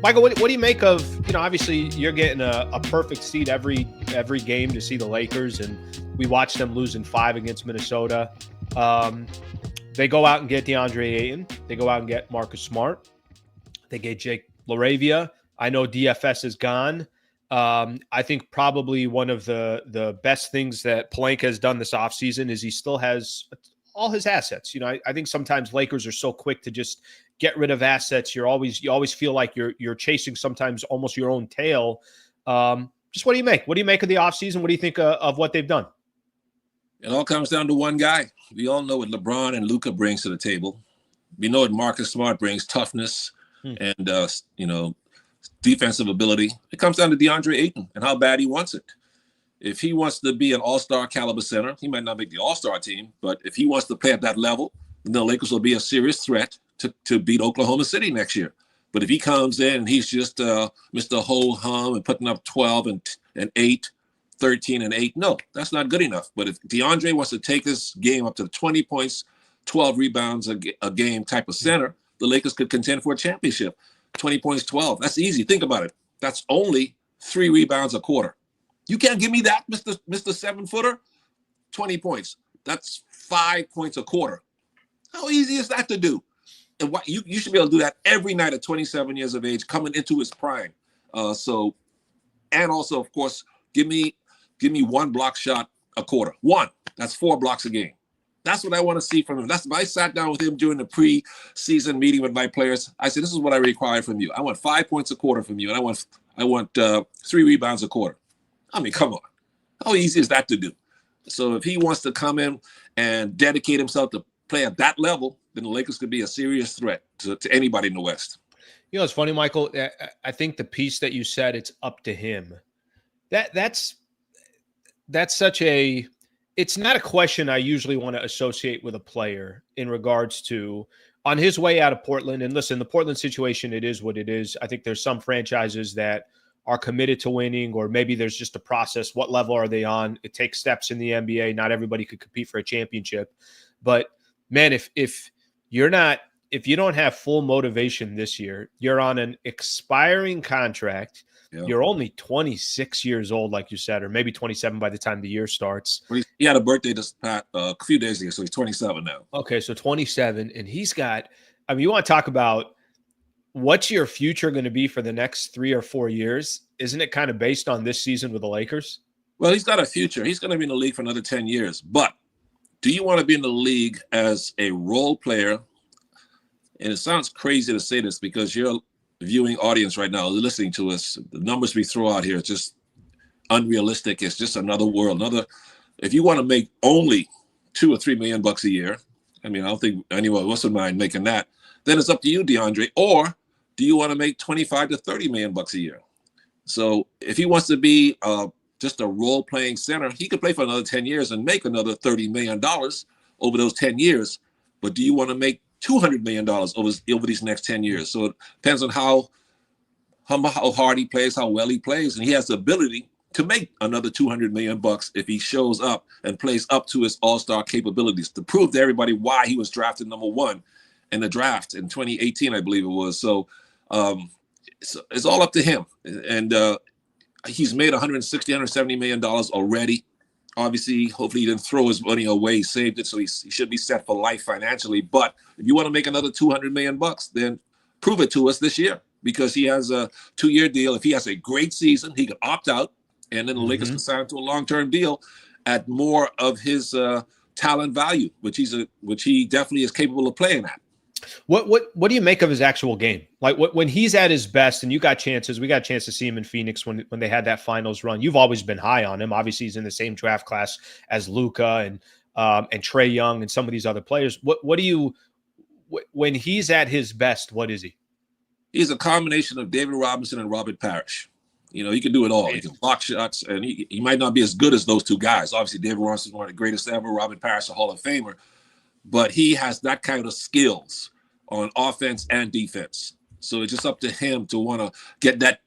Mychal, what do you make of, obviously you're getting a perfect seat every game to see the Lakers, and we watched them lose in 5 against Minnesota. They go out and get DeAndre Ayton. They go out and get Marcus Smart. They get Jake LaRavia. I know DFS is gone. I think probably one of the best things that Pelinka has done this offseason is he still has all his assets. I think sometimes Lakers are so quick to just get rid of assets. You always feel like you're chasing sometimes almost your own tail. Just what do you make? What do you make of the offseason? What do you think of what they've done? It all comes down to one guy. We all know what LeBron and Luca brings to the table. We know what Marcus Smart brings: toughness and defensive ability. It comes down to DeAndre Ayton and how bad he wants it. If he wants to be an all-star caliber center, he might not make the all-star team, but if he wants to play at that level, then the Lakers will be a serious threat to beat Oklahoma City next year. But if he comes in and he's just Mr. Ho-hum and putting up 12 and 8, 13 and 8, no, that's not good enough. But if DeAndre wants to take this game up to 20 points, 12 rebounds a game type of center, the Lakers could contend for a championship. 20 points, 12. That's easy. Think about it. That's only 3 rebounds a quarter. You can't give me that, Mr. 7-footer. 20 points. That's 5 points a quarter. How easy is that to do? And what you should be able to do that every night at 27 years of age, coming into his prime. And also, of course, give me 1 block shot a quarter. 1. That's 4 blocks a game. That's what I want to see from him. I sat down with him during the pre-season meeting with my players. I said, this is what I require from you. I want 5 points a quarter from you, and I want 3 rebounds a quarter. I mean, come on. How easy is that to do? So if he wants to come in and dedicate himself to play at that level, then the Lakers could be a serious threat to anybody in the West. It's funny, Mychal. I think the piece that you said, it's up to him. That's such a – it's not a question I usually want to associate with a player in regards to on his way out of Portland. And listen, the Portland situation, it is what it is. I think there's some franchises that are committed to winning, or maybe there's just a process. What level are they on? It takes steps in the NBA. Not everybody could compete for a championship. But man, if you don't have full motivation this year, you're on an expiring contract. Yeah. You're only 26 years old, like you said, or maybe 27 by the time the year starts. He had a birthday this past a few days ago, so he's 27 now. Okay, so 27, and he's got – I mean, you want to talk about what's your future going to be for the next 3 or 4 years? Isn't it kind of based on this season with the Lakers? Well, he's got a future. He's going to be in the league for another 10 years. But do you want to be in the league as a role player? And it sounds crazy to say this because you're – viewing audience right now listening to us, the numbers we throw out here is just unrealistic. It's just another world. If you want to make only $2 or $3 million a year, I mean, I don't think anyone else would mind making that. Then it's up to you, DeAndre. Or do you want to make 25 to 30 million bucks a year? So if he wants to be just a role-playing center, he could play for another 10 years and make another $30 million over those 10 years. But do you want to make $200 million over these next 10 years? So it depends on how hard he plays, how well he plays, and he has the ability to make another $200 million if he shows up and plays up to his all-star capabilities, to prove to everybody why he was drafted number 1 in the draft in 2018, I believe it was. So it's all up to him, and he's made $170 million already. Obviously, hopefully he didn't throw his money away. He saved it, so he should be set for life financially. But if you want to make another $200 million, then prove it to us this year, because he has a 2-year deal. If he has a great season, he could opt out, and then the Lakers can sign to a long-term deal at more of his talent value, which he definitely is capable of playing at. What do you make of his actual game? Like when he's at his best, and we got a chance to see him in Phoenix when they had that finals run. You've always been high on him. Obviously, he's in the same draft class as Luca and Trae Young and some of these other players. When he's at his best, what is he? He's a combination of David Robinson and Robert Parrish. He can do it all. He can block shots, and he might not be as good as those two guys. Obviously, David Robinson is one of the greatest ever. Robert Parrish, a Hall of Famer. But he has that kind of skills on offense and defense. So it's just up to him to want to get that.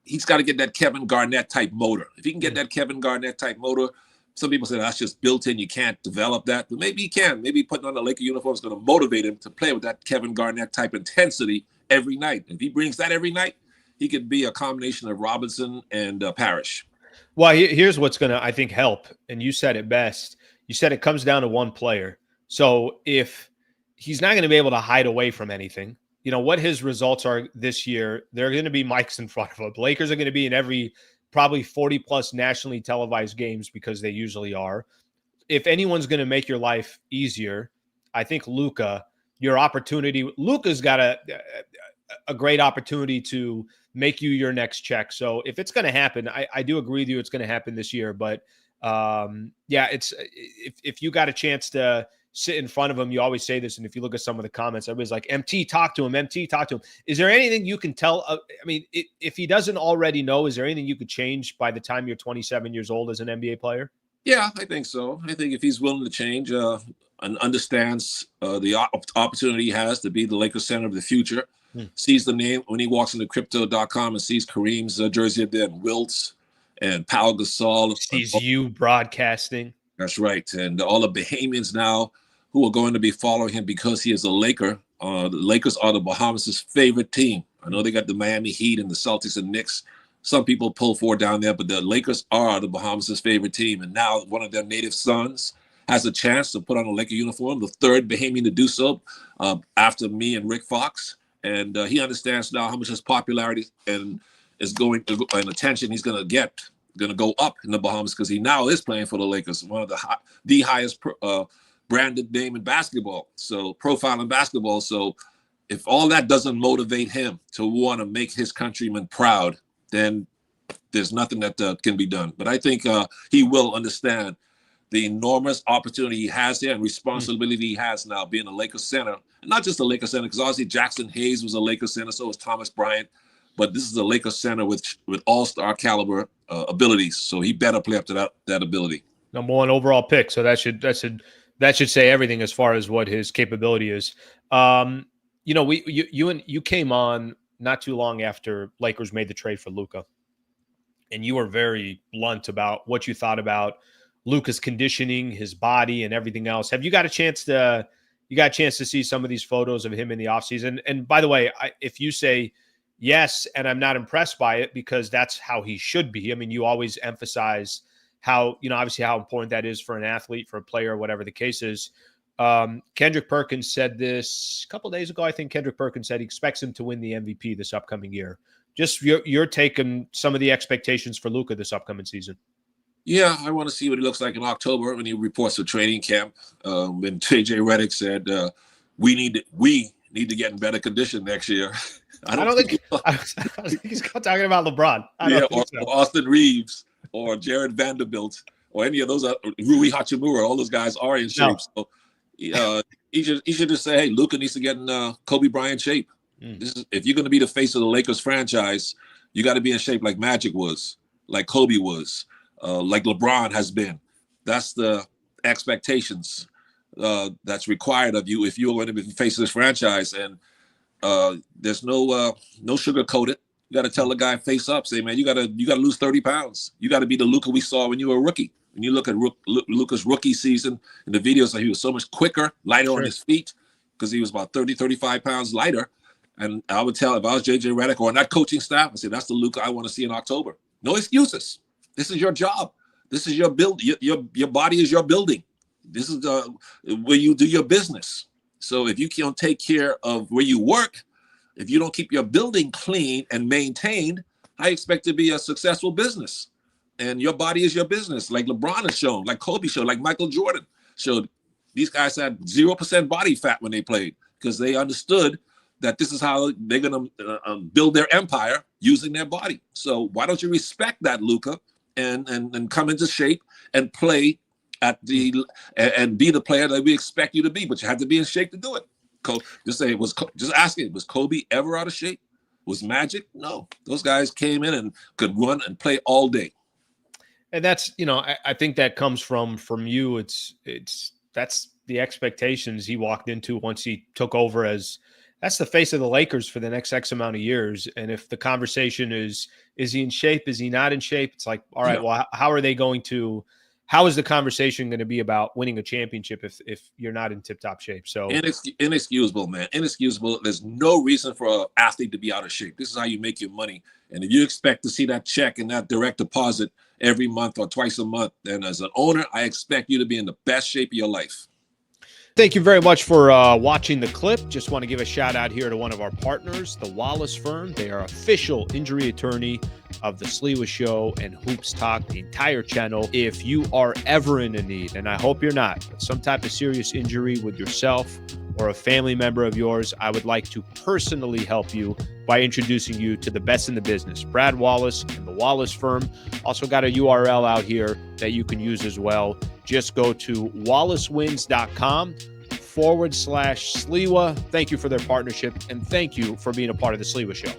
He's got to get that Kevin Garnett type motor. If he can get that Kevin Garnett type motor, some people say that's just built in. You can't develop that. But maybe he can. Maybe putting on the Laker uniform is going to motivate him to play with that Kevin Garnett type intensity every night. If he brings that every night, he could be a combination of Robinson and Parrish. Well, here's what's going to, I think, help. And you said it best. You said it comes down to one player. So if he's not going to be able to hide away from anything, what his results are this year, there are going to be mics in front of him. Lakers are going to be in every probably 40-plus nationally televised games because they usually are. If anyone's going to make your life easier, I think Luca, Luca's got a great opportunity to make you your next check. So if it's going to happen, I do agree with you. It's going to happen this year, but it's if you got a chance to sit in front of him, you always say this. And if you look at some of the comments, everybody's like, MT, talk to him. MT, talk to him. Is there anything you can tell? If he doesn't already know, is there anything you could change by the time you're 27 years old as an NBA player? Yeah, I think so. I think if he's willing to change and understands the opportunity he has to be the Lakers center of the future, sees the name when he walks into crypto.com and sees Kareem's jersey up there and Wilt's and Pau Gasol. Sees you broadcasting. That's right. And all the Bahamians now who are going to be following him because he is a Laker. The Lakers are the Bahamas' favorite team. I know they got the Miami Heat and the Celtics and Knicks. Some people pull for down there, but the Lakers are the Bahamas' favorite team. And now one of their native sons has a chance to put on a Laker uniform, the third Bahamian to do so after me and Rick Fox. And he understands now how much his popularity and attention he's going to get, going to go up in the Bahamas because he now is playing for the Lakers, one of the highest branded name in basketball, so profile in basketball. So if all that doesn't motivate him to want to make his countrymen proud, then there's nothing that can be done. But I think he will understand the enormous opportunity he has there and responsibility he has now being a Lakers center. And not just a Lakers center, because obviously Jackson Hayes was a Lakers center, so was Thomas Bryant. But this is a Lakers center with all-star caliber abilities, so he better play up to that ability. Number 1 overall pick, so that should say everything as far as what his capability is. You came on not too long after Lakers made the trade for Luca, and you were very blunt about what you thought about Luca's conditioning, his body, and everything else. Have you got a chance to see some of these photos of him in the offseason? And by the way, if you say yes, and I'm not impressed by it because that's how he should be. I mean, you always emphasize how, obviously how important that is for an athlete, for a player, whatever the case is. Kendrick Perkins said this a couple of days ago. I think Kendrick Perkins said he expects him to win the MVP this upcoming year. Just your take on some of the expectations for Luca this upcoming season. Yeah, I want to see what he looks like in October when he reports to training camp. When JJ Redick said we need to get in better condition next year. I don't think he's talking about LeBron. Or Austin Reeves or Jared Vanderbilt or any of those. Rui Hachimura, all those guys are in shape. No. So he should just say, hey, Luca needs to get in Kobe Bryant shape. If you're going to be the face of the Lakers franchise, you got to be in shape like Magic was, like Kobe was, like LeBron has been. That's the expectations that's required of you if you're going to be the face of this franchise. And there's no sugarcoat it. You got to tell the guy face up, say, man, you got to lose 30 pounds. You got to be the Luca we saw when you were a rookie. When you look at Luca's rookie season in the videos, he was so much quicker, lighter on his feet because he was about 30, 35 pounds lighter. And I would tell if I was JJ Redick or on that coaching staff, I say, that's the Luca I want to see in October. No excuses. This is your job. This is your build. Your body is your building. This is where you do your business. So if you can't take care of where you work, if you don't keep your building clean and maintained, I expect to be a successful business. And your body is your business, like LeBron has shown, like Kobe showed, like Michael Jordan showed. These guys had 0% body fat when they played because they understood that this is how they're going to build their empire using their body. So why don't you respect that, Luca, and come into shape and play and be the player that we expect you to be? But you have to be in shape to do it. Just ask it. Was Kobe ever out of shape? Was Magic? No. Those guys came in and could run and play all day. And that's, I think that comes from you. That's the expectations he walked into once he took over that's the face of the Lakers for the next X amount of years. And if the conversation is he in shape? Is he not in shape? It's like, all right, well, how are they going to how is the conversation going to be about winning a championship if you're not in tip-top shape? So inexcusable, man. Inexcusable. There's no reason for an athlete to be out of shape. This is how you make your money. And if you expect to see that check and that direct deposit every month or twice a month, then as an owner, I expect you to be in the best shape of your life. Thank you very much for watching the clip. Just want to give a shout out here to one of our partners, the Wallace Firm. They are official injury attorney of the Sliwa Show and Hoops Talk, the entire channel. If you are ever in a need, and I hope you're not, but some type of serious injury with yourself or a family member of yours, I would like to personally help you by introducing you to the best in the business, Brad Wallace and the Wallace Firm. Also got a URL out here that you can use as well. Just go to wallacewins.com/Sliwa. Thank you for their partnership, and thank you for being a part of the Sliwa Show.